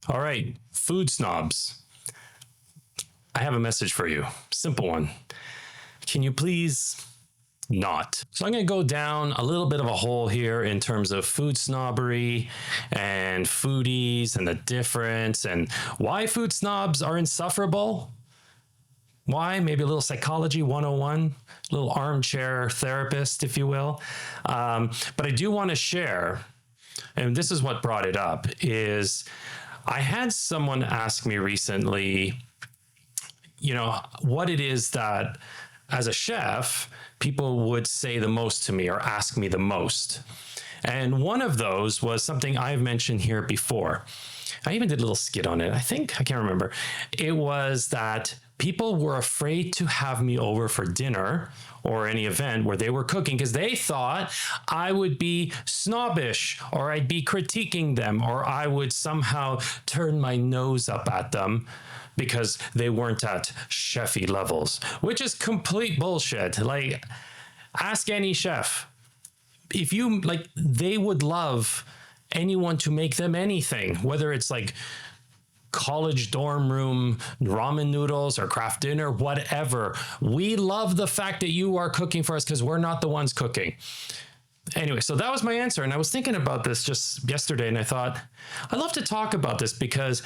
All right, food snobs. I have a message for you. Simple one. Can you please not? So I'm going to go down a little bit of a hole here in terms of food snobbery and foodies and the difference and why food snobs are insufferable. Why? Maybe a little psychology 101, a little armchair therapist, if you will. But I do want to share, and this is what brought it up, is I had someone ask me recently, what it is that as a chef, people would say the most to me or ask me the most. And one of those was something I've mentioned here before. I even did a little skit on it. I can't remember. It was that people were afraid to have me over for dinner or any event where they were cooking because they thought I would be snobbish or I'd be critiquing them or I would somehow turn my nose up at them because they weren't at chefy levels, which is complete bullshit. Like, ask any chef. If you like, they would love anyone to make them anything, whether it's like college dorm room ramen noodles or craft dinner, whatever. We love the fact that you are cooking for us because we're not the ones cooking. Anyway, so that was my answer. And I was thinking about this just yesterday and I thought, I'd love to talk about this because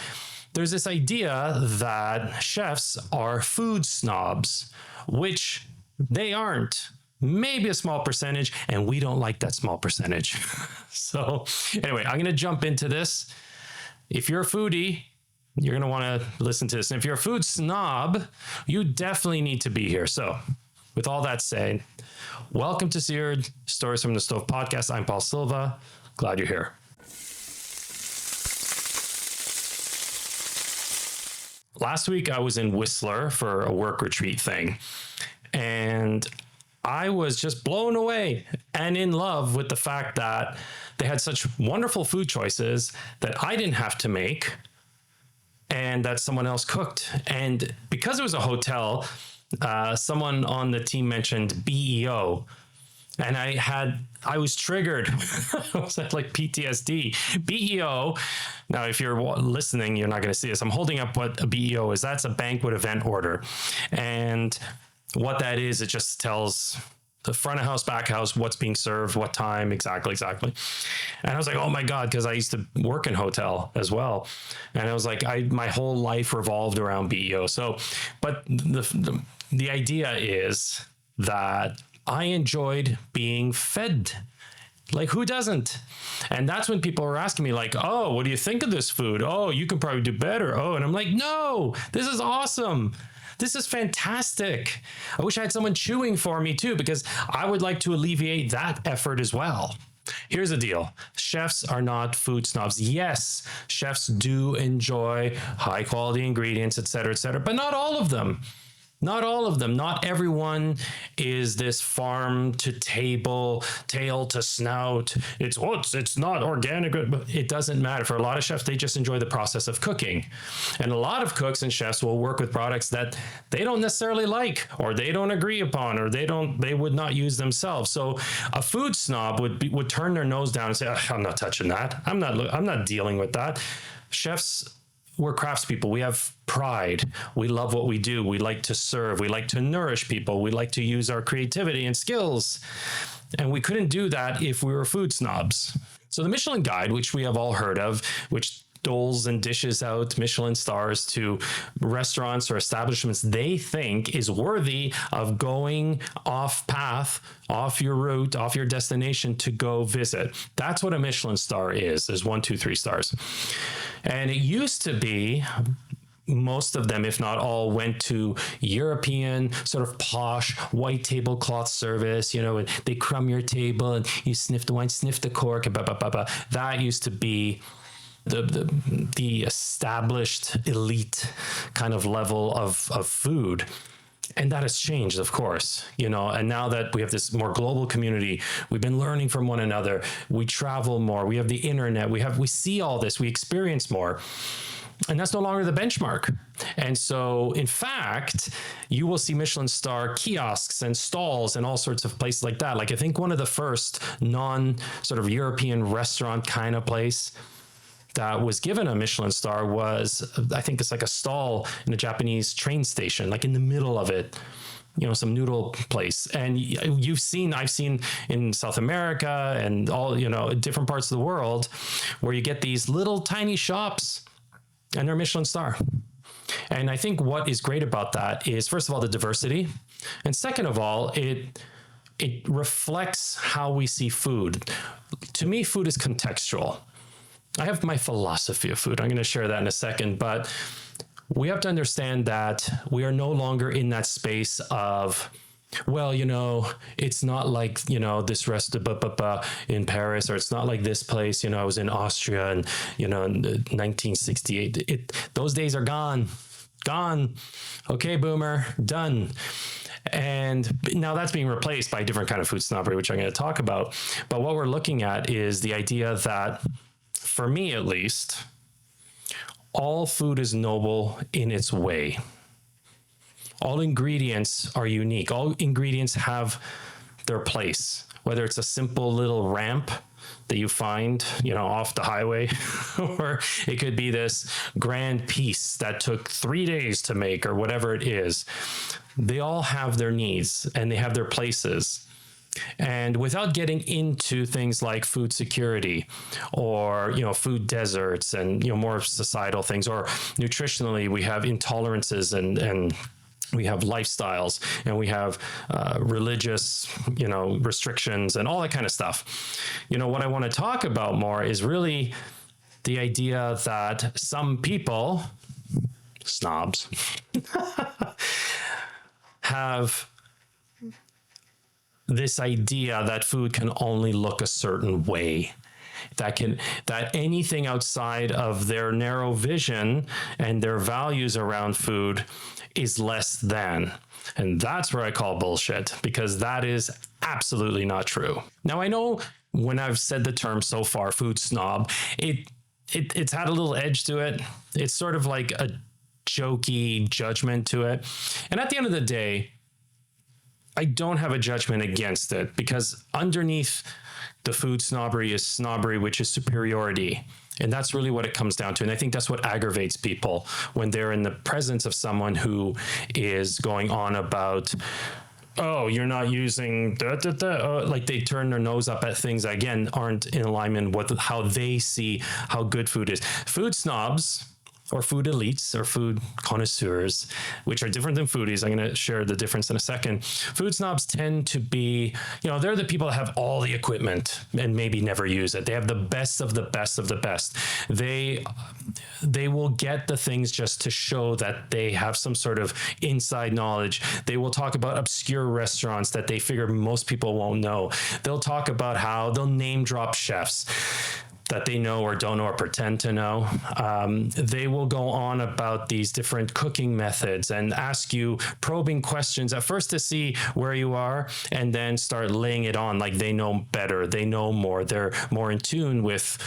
there's this idea that chefs are food snobs, which they aren't. Maybe a small percentage, and we don't like that small percentage. So anyway, I'm going to jump into this. If you're a foodie, you're going to want to listen to this. And if you're a food snob, you definitely need to be here. So with all that said, welcome to Seared, Stories from the Stove podcast. I'm Paul Silva. Glad you're here. Last week, I was in Whistler for a work retreat thing, and I was just blown away and in love with the fact that they had such wonderful food choices that I didn't have to make and that someone else cooked. And because it was a hotel, someone on the team mentioned BEO. And I was triggered. I was like PTSD. BEO. Now, if you're listening, you're not going to see this. I'm holding up what a BEO is. That's a banquet event order. And what that is, it just tells the front of house, back house, what's being served, what time, exactly. And I was like, oh my God, because I used to work in hotel as well. And I was like, my whole life revolved around BEO. So, but the idea is that I enjoyed being fed. Like, who doesn't? And that's when people are asking me like, oh, what do you think of this food? Oh, you can probably do better. Oh, and I'm like, no, this is awesome. This is fantastic. I wish I had someone chewing for me too, because I would like to alleviate that effort as well. Here's the deal. Chefs are not food snobs. Yes, chefs do enjoy high quality ingredients, et cetera, but not all of them. Not all of them. Not everyone is this farm to table, tail to snout. It's not organic, but it doesn't matter. For a lot of chefs, they just enjoy the process of cooking. And a lot of cooks and chefs will work with products that they don't necessarily like, or they don't agree upon, or they would not use themselves. So a food snob would turn their nose down and say, I'm not touching that. I'm not dealing with that. Chefs, we're craftspeople. We have pride. We love what we do. We like to serve. We like to nourish people. We like to use our creativity and skills. And we couldn't do that if we were food snobs. So the Michelin Guide, which we have all heard of, which doles and dishes out Michelin stars to restaurants or establishments they think is worthy of going off path, off your route, off your destination to go visit. That's what a Michelin star is. There's 1, 2, 3 stars. And it used to be, most of them, if not all, went to European sort of posh white tablecloth service, and they crumb your table and you sniff the wine, sniff the cork, and blah, blah, blah, blah. That used to be the established elite kind of level of food. And that has changed, of course, and now that we have this more global community, we've been learning from one another. We travel more. We have the internet. We see all this. We experience more. And that's no longer the benchmark. And so, in fact, you will see Michelin star kiosks and stalls and all sorts of places like that. Like, I think one of the first non sort of European restaurant kind of place that was given a Michelin star was, I think it's like a stall in a Japanese train station, like in the middle of it, some noodle place. And I've seen in South America and all, different parts of the world where you get these little tiny shops and they're Michelin star. And I think what is great about that is, first of all, the diversity. And second of all, it reflects how we see food. To me, food is contextual. I have my philosophy of food. I'm going to share that in a second, but we have to understand that we are no longer in that space of, well, it's not like, this restaurant in Paris, or it's not like this place, I was in Austria and, in 1968. Those days are gone. Okay, boomer, done. And now that's being replaced by a different kind of food snobbery, which I'm going to talk about. But what we're looking at is the idea that, for me at least, all food is noble in its way. All ingredients are unique. All ingredients have their place, whether it's a simple little ramp that you find, off the highway, or it could be this grand piece that took 3 days to make, or whatever it is. They all have their needs and they have their places. And without getting into things like food security or, food deserts and, more societal things, or nutritionally, we have intolerances and we have lifestyles and we have religious, restrictions and all that kind of stuff. What I want to talk about more is really the idea that some people, snobs, have this idea that food can only look a certain way, that anything outside of their narrow vision and their values around food is less than. And that's where I call bullshit, because that is absolutely not true. Now, I know when I've said the term so far, food snob, it's had a little edge to it. It's sort of like a jokey judgment to it. And at the end of the day, I don't have a judgment against it, because underneath the food snobbery is snobbery, which is superiority. And that's really what it comes down to. And I think that's what aggravates people when they're in the presence of someone who is going on about, oh, you're not using like they turn their nose up at things that, again, aren't in alignment with how they see how good food is. Food snobs, or food elites, or food connoisseurs, which are different than foodies. I'm going to share the difference in a second. Food snobs tend to be, they're the people that have all the equipment and maybe never use it. They have the best of the best of the best. They will get the things just to show that they have some sort of inside knowledge. They will talk about obscure restaurants that they figure most people won't know. They'll talk about how they'll name drop chefs that they know or don't know or pretend to know. They will go on about these different cooking methods and ask you probing questions at first to see where you are, and then start laying it on like they know better, they know more, they're more in tune with,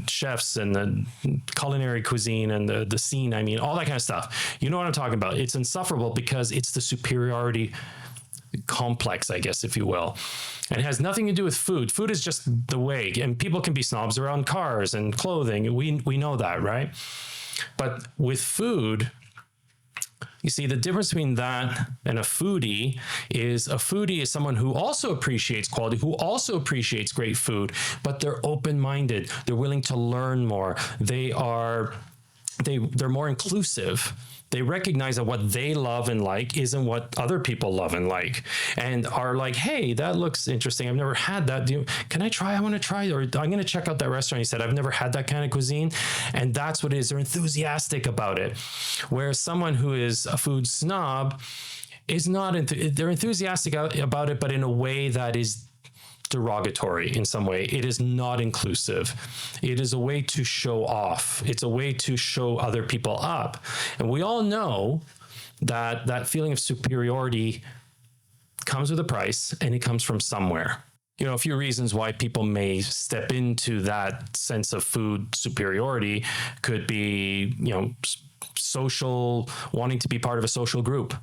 chefs and the culinary cuisine and the scene. I mean, all that kind of stuff. You know what I'm talking about. It's insufferable because it's the superiority complex, I guess, if you will. And it has nothing to do with food. Food is just the way, and people can be snobs around cars and clothing. We know that, right? But with food, you see, the difference between that and a foodie is someone who also appreciates quality, who also appreciates great food, but they're open-minded. They're willing to learn more. They're more inclusive. They recognize that what they love and like isn't what other people love and like, and are like, hey, that looks interesting. I've never had that. Can I try? I want to try, or I'm going to check out that restaurant. He said, I've never had that kind of cuisine. And that's what it is. They're enthusiastic about it. Whereas someone who is a food snob is not, they're enthusiastic about it, but in a way that is derogatory in some way. It is not inclusive. It is a way to show off. It's a way to show other people up. And we all know that that feeling of superiority comes with a price, and it comes from somewhere. A few reasons why people may step into that sense of food superiority could be, social, wanting to be part of a social group,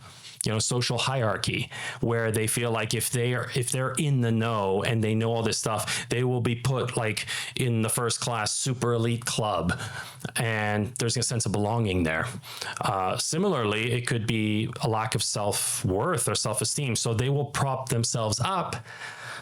social hierarchy, where they feel like if they're in the know and they know all this stuff, they will be put like in the first class super elite club, and there's a sense of belonging there. Similarly, it could be a lack of self-worth or self-esteem, so they will prop themselves up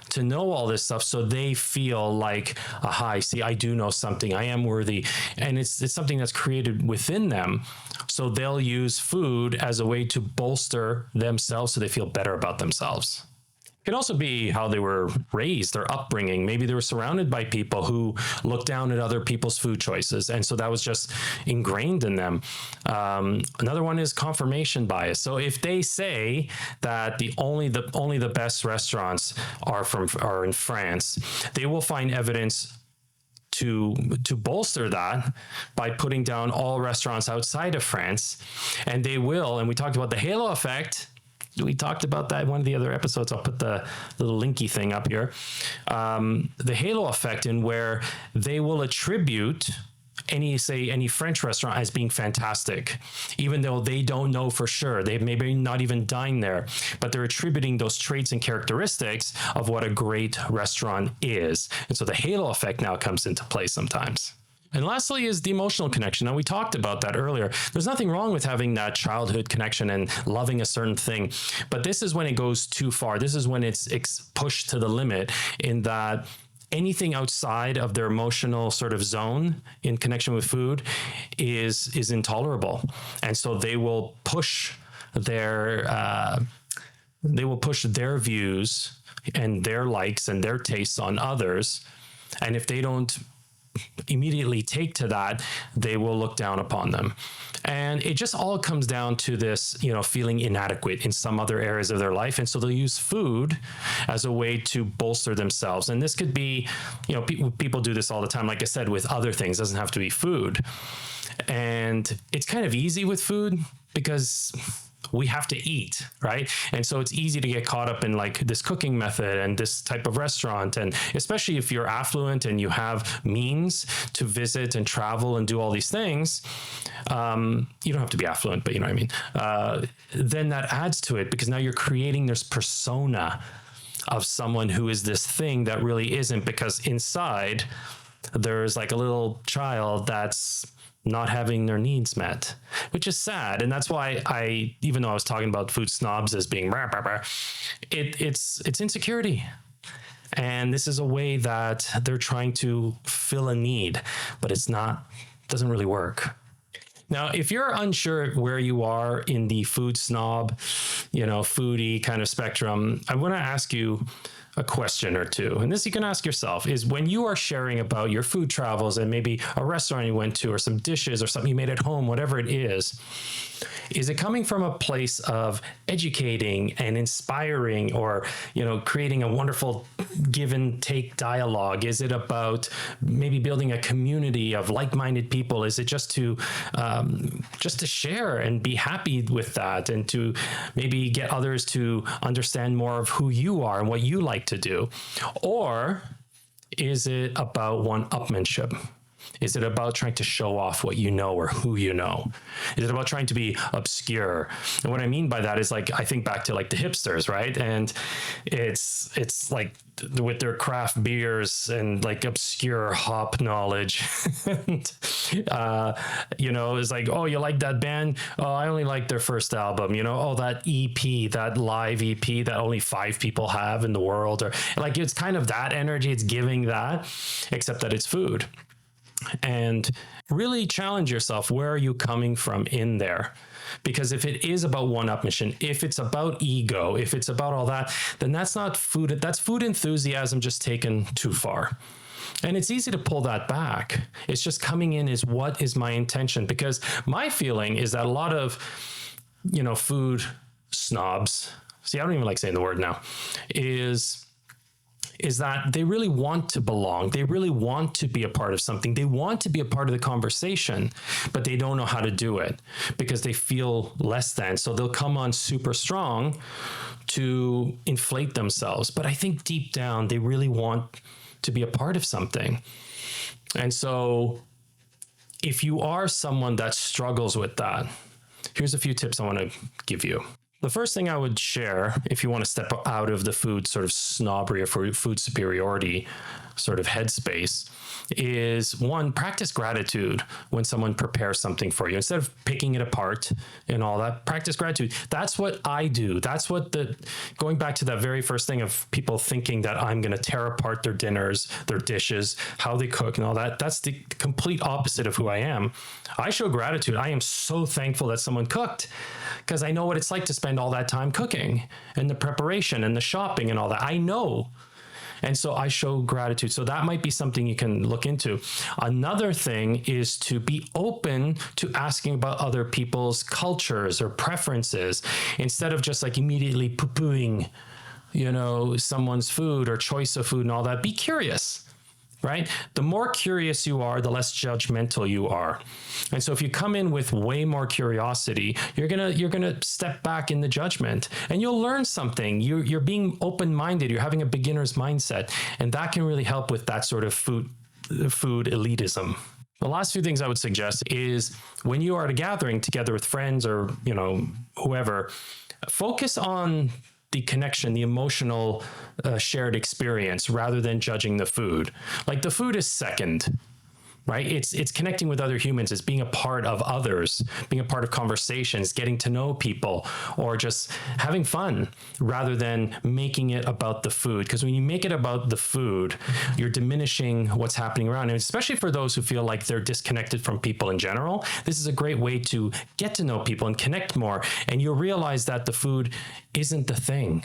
to know all this stuff, so they feel like, aha, see, I do know something, I am worthy, and it's something that's created within them. So they'll use food as a way to bolster themselves so they feel better about themselves. It can also be how they were raised, their upbringing. Maybe they were surrounded by people who looked down at other people's food choices, and so that was just ingrained in them. Another one is confirmation bias. So if they say that only the best restaurants are in France, they will find evidence to bolster that by putting down all restaurants outside of France, and they will. And we talked about the halo effect. We talked about that in one of the other episodes. I'll put the little linky thing up here. The halo effect, in where they will attribute any French restaurant as being fantastic, even though they don't know for sure. They've maybe not even dined there, but they're attributing those traits and characteristics of what a great restaurant is. And so the halo effect now comes into play sometimes. And lastly is the emotional connection. Now, we talked about that earlier. There's nothing wrong with having that childhood connection and loving a certain thing, but this is when it goes too far. This is when it's pushed to the limit, in that anything outside of their emotional sort of zone in connection with food is intolerable. And so they will push their views and their likes and their tastes on others. And if they don't immediately take to that, they will look down upon them. And it just all comes down to this, feeling inadequate in some other areas of their life. And so they'll use food as a way to bolster themselves. And this could be, people do this all the time, like I said, with other things. It doesn't have to be food. And it's kind of easy with food because we have to eat, right? And so it's easy to get caught up in like this cooking method and this type of restaurant. And especially if you're affluent and you have means to visit and travel and do all these things, you don't have to be affluent, but you know what I mean? Then that adds to it, because now you're creating this persona of someone who is this thing that really isn't, because inside there's like a little child that's not having their needs met, which is sad. And that's why even though I was talking about food snobs as being it's insecurity. And this is a way that they're trying to fill a need, but doesn't really work. Now, if you're unsure where you are in the food snob, foodie kind of spectrum, I want to ask you a question or two. And this you can ask yourself is, when you are sharing about your food travels and maybe a restaurant you went to or some dishes or something you made at home, whatever it is it coming from a place of educating and inspiring, or, creating a wonderful give and take dialogue? Is it about maybe building a community of like-minded people? Is it just to share and be happy with that, and to maybe get others to understand more of who you are and what you like to do? Or is it about one-upmanship? Is it about trying to show off what you know or who you know? Is it about trying to be obscure? And what I mean by that is, like, I think back to like the hipsters, right? And it's like with their craft beers and like obscure hop knowledge. And, it's like, oh, you like that band? Oh, I only like their first album. Oh, that EP, that live EP that only 5 people have in the world. Or like, it's kind of that energy. It's giving that, except that it's food. And really challenge yourself. Where are you coming from in there? Because if it is about one-upmanship, if it's about ego, if it's about all that, then that's not food. That's food enthusiasm just taken too far. And it's easy to pull that back. It's just coming in is, what is my intention? Because my feeling is that a lot of, food snobs, see, I don't even like saying the word now, is is that they really want to belong. They really want to be a part of something. They want to be a part of the conversation, but they don't know how to do it because they feel less than. So they'll come on super strong to inflate themselves. But I think deep down, they really want to be a part of something. And so if you are someone that struggles with that, here's a few tips I want to give you. The first thing I would share, if you want to step out of the food sort of snobbery or food superiority sort of headspace, is one, practice gratitude when someone prepares something for you. Instead of picking it apart and all that, practice gratitude. That's what I do. That's what going back to that very first thing of people thinking that I'm going to tear apart their dinners, their dishes, how they cook and all that. That's the complete opposite of who I am. I show gratitude. I am so thankful that someone cooked because I know what it's like to spend all that time cooking and the preparation and the shopping and all that. I know. And so I show gratitude. So that might be something you can look into. Another thing is to be open to asking about other people's cultures or preferences instead of just like immediately poo-pooing, someone's food or choice of food and all that. Be curious. Right? The more curious you are, the less judgmental you are. And so if you come in with way more curiosity, you're gonna step back in the judgment and you'll learn something. You're being open-minded, you're having a beginner's mindset, and that can really help with that sort of food elitism. The last few things I would suggest is when you are at a gathering together with friends or whoever, focus on the connection, the emotional shared experience rather than judging the food. Like the food is second, right? It's connecting with other humans. It's being a part of others, being a part of conversations, getting to know people, or just having fun rather than making it about the food. Because when you make it about the food, you're diminishing what's happening around. And especially for those who feel like they're disconnected from people in general, this is a great way to get to know people and connect more. And you'll realize that the food isn't the thing.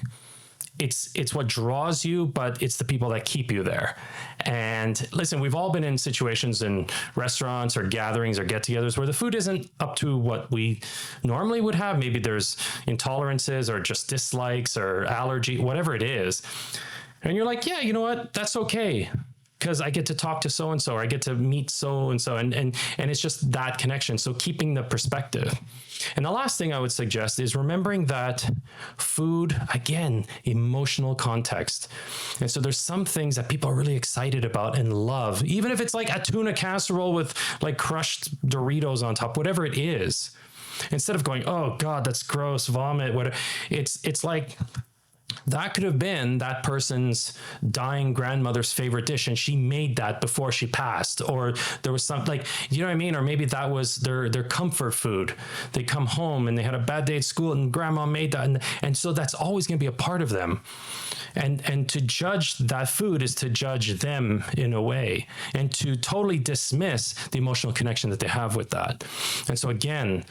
It's what draws you, but it's the people that keep you there. And listen, we've all been in situations in restaurants or gatherings or get-togethers where the food isn't up to what we normally would have. Maybe there's intolerances or just dislikes or allergy, whatever it is. And you're like, yeah, you know what? That's okay. Because I get to talk to so-and-so, or I get to meet so-and-so, and it's just that connection. So keeping the perspective. And the last thing I would suggest is remembering that food, again, emotional context. And so there's some things that people are really excited about and love, even if it's like a tuna casserole with like crushed Doritos on top, whatever it is. Instead of going, oh God, that's gross, vomit, whatever. It's like, that could have been that person's dying grandmother's favorite dish, and she made that before she passed. Or there was something like, you know what I mean? Or maybe that was their comfort food. They come home and they had a bad day at school and grandma made that. And so that's always going to be a part of them. And to judge that food is to judge them in a way, and to totally dismiss the emotional connection that they have with that. And so again,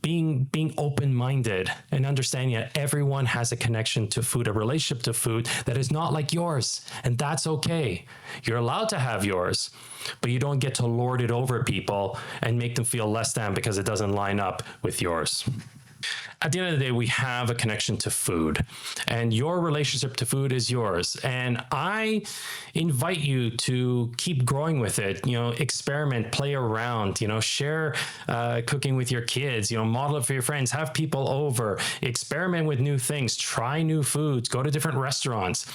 being open-minded and understanding that everyone has a connection to food, a relationship to food that is not like yours. And that's okay. You're allowed to have yours, but you don't get to lord it over people and make them feel less than because it doesn't line up with yours. At the end of the day, we have a connection to food, and your relationship to food is yours. And I invite you to keep growing with it, experiment, play around, share cooking with your kids, model it for your friends, have people over, experiment with new things, try new foods, go to different restaurants.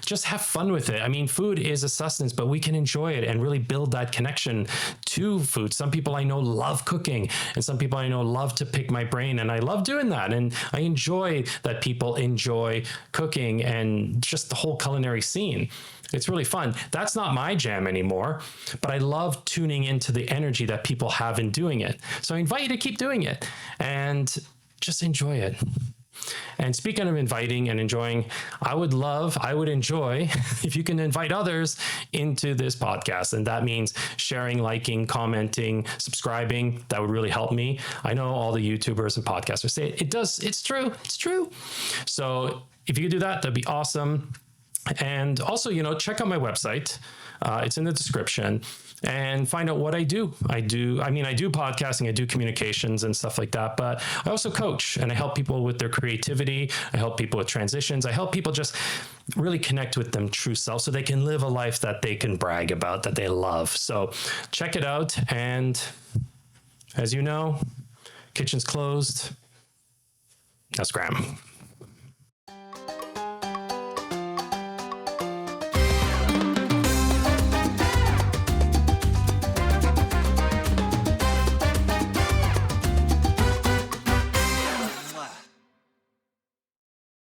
Just have fun with it. I mean, food is a sustenance, but we can enjoy it and really build that connection to food. Some people I know love cooking, and some people I know love to pick my brain, and I love doing that. And I enjoy that people enjoy cooking and just the whole culinary scene. It's really fun. That's not my jam anymore, but I love tuning into the energy that people have in doing it. So I invite you to keep doing it and just enjoy it. And speaking of inviting and enjoying, I would enjoy if you can invite others into this podcast. And that means sharing, liking, commenting, subscribing. That would really help me. I know all the YouTubers and podcasters say it does. It's true. So if you could do that, that'd be awesome. And also, check out my website. It's in the description, and find out what I do. I do podcasting, I do communications and stuff like that, but I also coach and I help people with their creativity. I help people with transitions. I help people just really connect with them true self so they can live a life that they can brag about, that they love. So check it out. And as you know, kitchen's closed. Now scram.